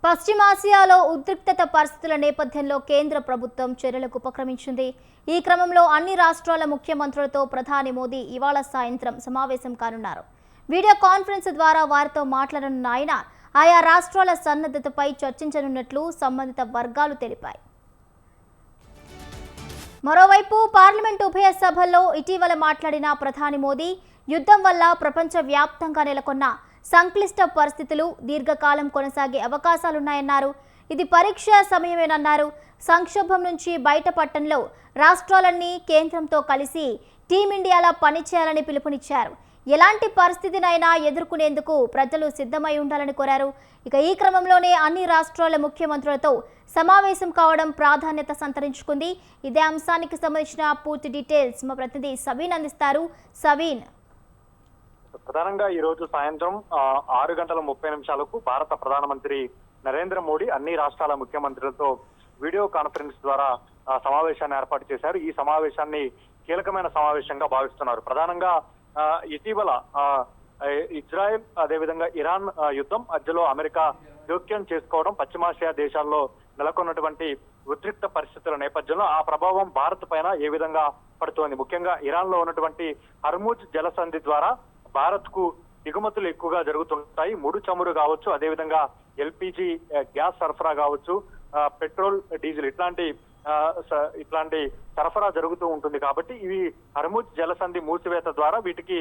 పశ్చిమాసియాలో ఉద్రిక్తత పరిస్థితుల నేపథ్యంలో కేంద్ర ప్రభుత్వం చర్యలకు ఉపక్రమించింది. ఈ క్రమంలో అన్ని రాష్ట్రాల ముఖ్యమంత్రులతో ప్రధాని మోదీ ఇవాళ సాయంత్రం సమావేశం కానున్నారు. వీడియో కాన్ఫరెన్స్ ద్వారా వారితో మాట్లాడనున్న ఆయన ఆయా రాష్ట్రాల సన్నద్ధతపై చర్చించనున్నట్లు సంబంధిత వర్గాలు తెలిపాయి. మరోవైపు పార్లమెంట్ ఉభయ సభల్లో ఇటీవల మాట్లాడిన ప్రధాని మోదీ యుద్ధం వల్ల ప్రపంచవ్యాప్తంగా నెలకొన్న సంక్లిష్ట పరిస్థితులు దీర్ఘకాలం కొనసాగే అవకాశాలున్నాయన్నారు. ఇది పరీక్ష సమయమేనన్నారు. సంక్షోభం నుంచి బయటపడటంలో రాష్ట్రాలన్నీ కేంద్రంతో కలిసి టీమిండియాలా పనిచేయాలని పిలుపునిచ్చారు. ఎలాంటి పరిస్థితినైనా ఎదుర్కొనేందుకు ప్రజలు సిద్ధమై ఉండాలని కోరారు. ఇక ఈ క్రమంలోనే అన్ని రాష్ట్రాల ముఖ్యమంత్రులతో సమావేశం కావడం ప్రాధాన్యత సంతరించుకుంది. ఇదే అంశానికి సంబంధించిన పూర్తి డీటెయిల్స్ మా ప్రతినిధి సవీన్ అందిస్తారు. సవీన్, ప్రధానంగా ఈ రోజు సాయంత్రం 6:30 భారత ప్రధానమంత్రి నరేంద్ర మోడీ అన్ని రాష్ట్రాల ముఖ్యమంత్రులతో వీడియో కాన్ఫరెన్స్ ద్వారా సమావేశాన్ని ఏర్పాటు చేశారు. ఈ సమావేశాన్ని కీలకమైన సమావేశంగా భావిస్తున్నారు. ప్రధానంగా ఇటీవల ఇజ్రాయెల్ అదేవిధంగా ఇరాన్ యుద్ధం మధ్యలో అమెరికా జోక్యం చేసుకోవడం, పశ్చిమాసియా దేశాల్లో నెలకొన్నటువంటి ఉద్రిక్త పరిస్థితుల నేపథ్యంలో ఆ ప్రభావం భారత్ పైన ఏ విధంగా పడుతోంది. ముఖ్యంగా ఇరాన్ లో ఉన్నటువంటి హర్ముజ్ జలసంధి ద్వారా భారత్ కు దిగుమతులు ఎక్కువగా జరుగుతుంటాయి. ముడి చమురు కావచ్చు, అదేవిధంగా ఎల్పిజి గ్యాస్ సరఫరా కావచ్చు, పెట్రోల్, డీజిల్ ఇట్లాంటి సరఫరా జరుగుతూ ఉంటుంది. కాబట్టి ఇవి హర్ముజ్ జలసంధి మూసివేత ద్వారా వీటికి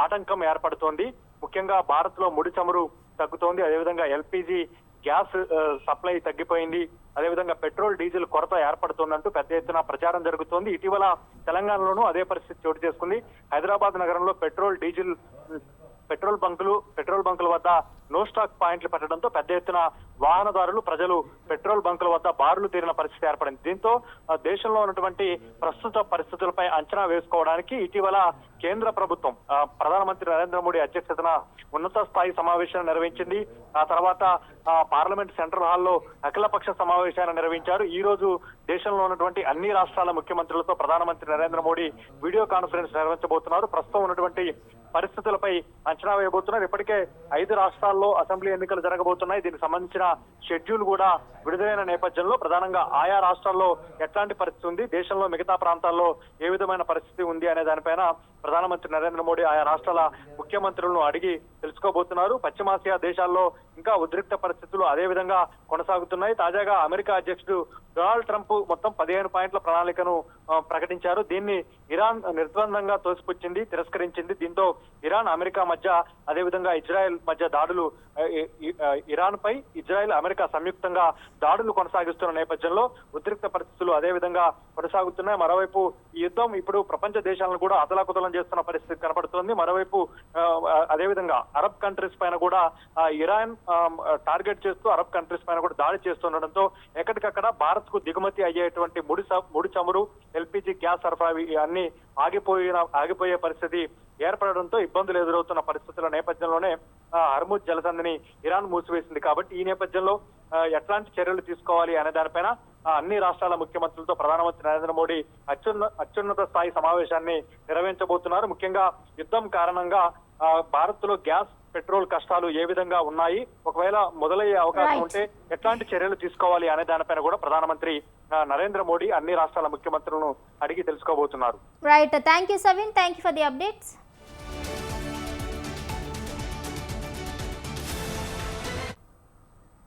ఆటంకం ఏర్పడుతోంది. ముఖ్యంగా భారత్ లో ముడి చమురు తగ్గుతోంది, అదేవిధంగా ఎల్పిజి గ్యాస్ సప్లై తగ్గిపోయింది, అదేవిధంగా పెట్రోల్, డీజిల్ కొరత ఏర్పడుతోందంటూ పెద్ద ఎత్తున ప్రచారం జరుగుతోంది. ఇటీవల తెలంగాణలోనూ అదే పరిస్థితి చోటు చేసుకుంది. హైదరాబాద్ నగరంలో పెట్రోల్ బంకుల వద్ద నో స్టాక్ పాయింట్లు పెట్టడంతో పెద్ద ఎత్తున వాహనదారులు, ప్రజలు పెట్రోల్ బంకుల వద్ద బారులు తీరిన పరిస్థితి ఏర్పడింది. దీంతో దేశంలో ఉన్నటువంటి ప్రస్తుత పరిస్థితులపై అంచనా వేసుకోవడానికి ఇటీవల కేంద్ర ప్రభుత్వం ప్రధానమంత్రి నరేంద్ర మోడీ అధ్యక్షతన ఉన్నత స్థాయి సమావేశాన్ని నిర్వహించింది. ఆ తర్వాత పార్లమెంట్ సెంట్రల్ హాల్లో అఖిలపక్ష సమావేశాన్ని నిర్వహించారు. ఈ రోజు దేశంలో ఉన్నటువంటి అన్ని రాష్ట్రాల ముఖ్యమంత్రులతో ప్రధానమంత్రి నరేంద్ర మోడీ వీడియో కాన్ఫరెన్స్ నిర్వహించబోతున్నారు. ప్రస్తుతం ఉన్నటువంటి పరిస్థితులపై అంచనా వేయబోతున్నారు. ఇప్పటికే 5 రాష్ట్రాల్లో అసెంబ్లీ ఎన్నికలు జరగబోతున్నాయి. దీనికి సంబంధించిన షెడ్యూల్ కూడా విడుదలైన నేపథ్యంలో ప్రధానంగా ఆయా రాష్ట్రాల్లో ఎట్లాంటి పరిస్థితి ఉంది, దేశంలో మిగతా ప్రాంతాల్లో ఏ విధమైన పరిస్థితి ఉంది అనే దానిపైన ప్రధానమంత్రి నరేంద్ర మోడీ ఆయా రాష్ట్రాల ముఖ్యమంత్రులను అడిగి తెలుసుకోబోతున్నారు. పశ్చిమాసియా దేశాల్లో ఇంకా ఉద్రిక్త పరిస్థితులు అదే విధంగా కొనసాగుతున్నాయి. తాజాగా అమెరికా అధ్యక్షుడు డొనాల్డ్ ట్రంప్ మొత్తం 15 పాయింట్ల ప్రణాళికను ప్రకటించారు. దీన్ని ఇరాన్ నిర్ద్వందంగా తోసిపుచ్చింది, తిరస్కరించింది. దీంతో ఇరాన్, అమెరికా మధ్య, అదేవిధంగా ఇజ్రాయెల్ మధ్య దాడులు, ఇరాన్ పై ఇజ్రాయెల్, అమెరికా సంయుక్తంగా దాడులు కొనసాగిస్తున్న నేపథ్యంలో ఉద్రిక్త పరిస్థితులు అదే విధంగా కొనసాగుతున్నాయి. మరోవైపు ఈ యుద్ధం ఇప్పుడు ప్రపంచ దేశాలను కూడా అతలాకుతలం చేస్తున్న పరిస్థితి కనపడుతుంది. మరోవైపు అదేవిధంగా అరబ్ కంట్రీస్ పైన కూడా ఇరాన్ టార్గెట్ చేస్తూ అరబ్ కంట్రీస్ పైన కూడా దాడి చేస్తుండటంతో ఎక్కడికక్కడ భారత్ కు దిగుమతి అయ్యేటువంటి ముడి చమురు, ఎల్పిజి గ్యాస్ సరఫరా అన్ని ఆగిపోయే పరిస్థితి ఏర్పడడంతో ఇబ్బందులు ఎదురవుతున్న పరిస్థితుల నేపథ్యంలోనే హర్ముజ్ జలసంధిని ఇరాన్ మూసివేసింది. కాబట్టి ఈ నేపథ్యంలో ఎట్లాంటి చర్యలు తీసుకోవాలి అనే దానిపైన అన్ని రాష్ట్రాల ముఖ్యమంత్రులతో ప్రధానమంత్రి నరేంద్ర మోడీ అత్యున్నత స్థాయి సమావేశాన్ని నిర్వహించబోతున్నారు. ముఖ్యంగా యుద్ధం కారణంగా భారత్ లో గ్యాస్, పెట్రోల్ కష్టాలు ఏ విధంగా ఉన్నాయి, ఒకవేళ మొదలయ్యే అవకాశం ఉంటే ఎట్లాంటి చర్యలు తీసుకోవాలి అనే దానిపైన కూడా ప్రధానమంత్రి నరేంద్ర మోడీ అన్ని రాష్ట్రాల ముఖ్యమంత్రులను అడిగి తెలుసుకోబోతున్నారు. Right, thank you Savin, thank you for the updates.